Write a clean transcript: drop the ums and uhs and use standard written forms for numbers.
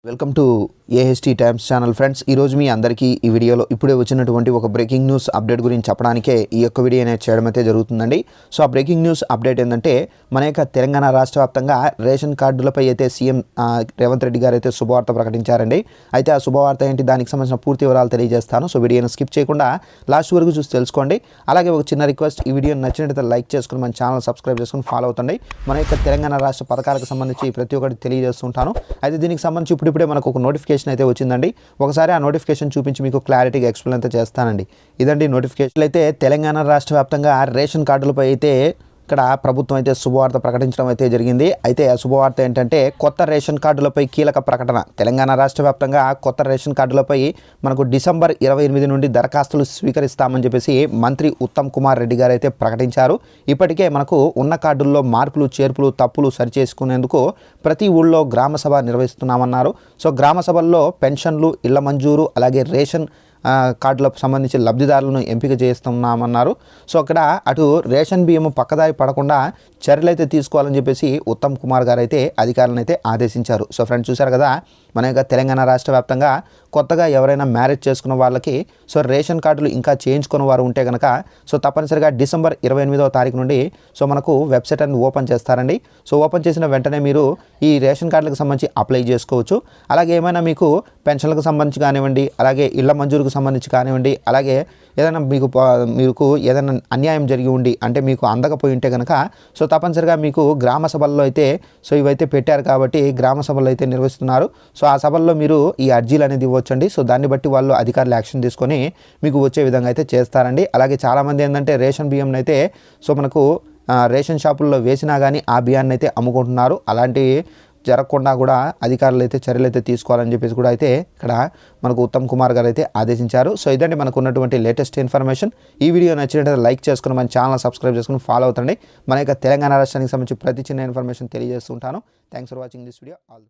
Welcome to AHT times channel friends. ఈరోజు మీ అందరికీ ఈ వీడియోలో ఇప్పుడే వచ్చినటువంటి ఒక బ్రేకింగ్ న్యూస్ అప్డేట్ గురించి చెప్పడానికే ఈ యొక్క వీడియో అనేది చేయడం అయితే జరుగుతుందండి. సో ఆ బ్రేకింగ్ న్యూస్ అప్డేట్ ఏంటంటే మన యొక్క తెలంగాణ రాష్ట్ర వ్యాప్తంగా రేషన్ కార్డులపై అయితే సీఎం రేవంత్ రెడ్డి గారు అయితే శుభవార్త ప్రకటించారండి. అయితే ఆ శుభవార్త ఏంటి, దానికి సంబంధించిన పూర్తి వివరాలు తెలియజేస్తాను. సో వీడియోని స్కిప్ చేయకుండా లాస్ట్ వరకు చూసి తెలుసుకోండి. అలాగే ఒక చిన్న రిక్వెస్ట్, ఈ వీడియో నచ్చినట్లయితే లైక్ చేసుకుని మన ఛానల్ సబ్స్క్రైబ్ చేసుకుని ఫాలో అవుతండి. మన యొక్క తెలంగాణ రాష్ట్ర పథకాలకు సంబంధించి ప్రతి ఒక్కటి తెలియజేస్తుంటాను. అయితే దీనికి సంబంధించి ఇప్పుడే మనకు ఒక నోటిఫికేషన్ అయితే వచ్చిందండి. ఒకసారి ఆ నోటిఫికేషన్ చూపించి మీకు క్లారిటీగా ఎక్స్ప్లెయిన్ అయితే చేస్తానండి. ఇదండి నోటిఫికేషన్. అయితే తెలంగాణ రాష్ట్ర వ్యాప్తంగా రేషన్ కార్డులపై అయితే ఇక్కడ ప్రభుత్వం అయితే శుభవార్త ప్రకటించడం అయితే జరిగింది. అయితే ఆ శుభవార్త ఏంటంటే కొత్త రేషన్ కార్డులపై కీలక ప్రకటన. తెలంగాణ రాష్ట్ర వ్యాప్తంగా కొత్త రేషన్ కార్డులపై మనకు డిసెంబర్ 28 నుండి దరఖాస్తులు స్వీకరిస్తామని చెప్పేసి మంత్రి ఉత్తమ్ కుమార్ రెడ్డి గారు అయితే ప్రకటించారు. ఇప్పటికే మనకు ఉన్న కార్డుల్లో మార్పులు చేర్పులు తప్పులు సరిచేసుకునేందుకు ప్రతి ఊళ్ళో గ్రామ సభ నిర్వహిస్తున్నామన్నారు. సో గ్రామ సభల్లో పెన్షన్లు, ఇళ్ల మంజూరు, అలాగే రేషన్ కార్డులకు సంబంధించి లబ్ధిదారులను ఎంపిక చేస్తున్నామన్నారు. సో అక్కడ అటు రేషన్ బియ్యం పక్కదారి పడకుండా చర్యలు అయితే తీసుకోవాలని చెప్పేసి ఉత్తమ్ కుమార్ గారు అయితే అధికారులను అయితే ఆదేశించారు. సో ఫ్రెండ్స్ చూశారు కదా, మన యొక్క తెలంగాణ రాష్ట్ర వ్యాప్తంగా కొత్తగా ఎవరైనా మ్యారేజ్ చేసుకున్న వాళ్ళకి సో రేషన్ కార్డులు ఇంకా చేయించుకున్న వారు ఉంటే కనుక సో తప్పనిసరిగా డిసెంబర్ 28వ తారీఖు నుండి సో మనకు వెబ్సైట్ అనేది ఓపెన్ చేస్తారండి. సో ఓపెన్ చేసిన వెంటనే మీరు ఈ రేషన్ కార్డులకు సంబంధించి అప్లై చేసుకోవచ్చు. అలాగే ఏమైనా మీకు పెన్షన్లకు సంబంధించి కానివ్వండి, అలాగే ఇళ్ల మంజూరుకు సంబంధించి కానివ్వండి, అలాగే ఏదైనా మీకు ఏదైనా అన్యాయం జరిగి ఉండి అంటే మీకు అందకపోయి ఉంటే కనుక సో తప్పనిసరిగా మీకు గ్రామ సభల్లో అయితే సో ఇవైతే పెట్టారు కాబట్టి గ్రామ సభల్లో అయితే నిర్వహిస్తున్నారు. సో ఆ సభల్లో మీరు ఈ అర్జీలు అనేది ఇవ్వచ్చండి. సో దాన్ని బట్టి వాళ్ళు అధికారులు యాక్షన్ తీసుకొని మీకు వచ్చే విధంగా అయితే చేస్తారండి. అలాగే చాలామంది ఏంటంటే రేషన్ బియ్యం అయితే సో మనకు రేషన్ షాపుల్లో వేసినా కానీ ఆ బియ్యాన్ని అయితే అమ్ముకుంటున్నారు. అలాంటి జరగకుండా కూడా అధికారులు అయితే చర్యలు అయితే తీసుకోవాలని చెప్పేసి కూడా అయితే ఇక్కడ మనకు ఉత్తమ్ కుమార్ గారు అయితే ఆదేశించారు. సో ఇదండి మనకు ఉన్నటువంటి లేటెస్ట్ ఇన్ఫర్మేషన్. ఈ వీడియో నచ్చినట్లయితే లైక్ చేసుకుని మన ఛానల్ సబ్స్క్రైబ్ చేసుకుని ఫాలో అవుతండి. మన యొక్క తెలంగాణ రాష్ట్రానికి సంబంధించి ప్రతి చిన్న ఇన్ఫర్మేషన్ తెలియజేస్తుంటాను. Thanks for watching this video. All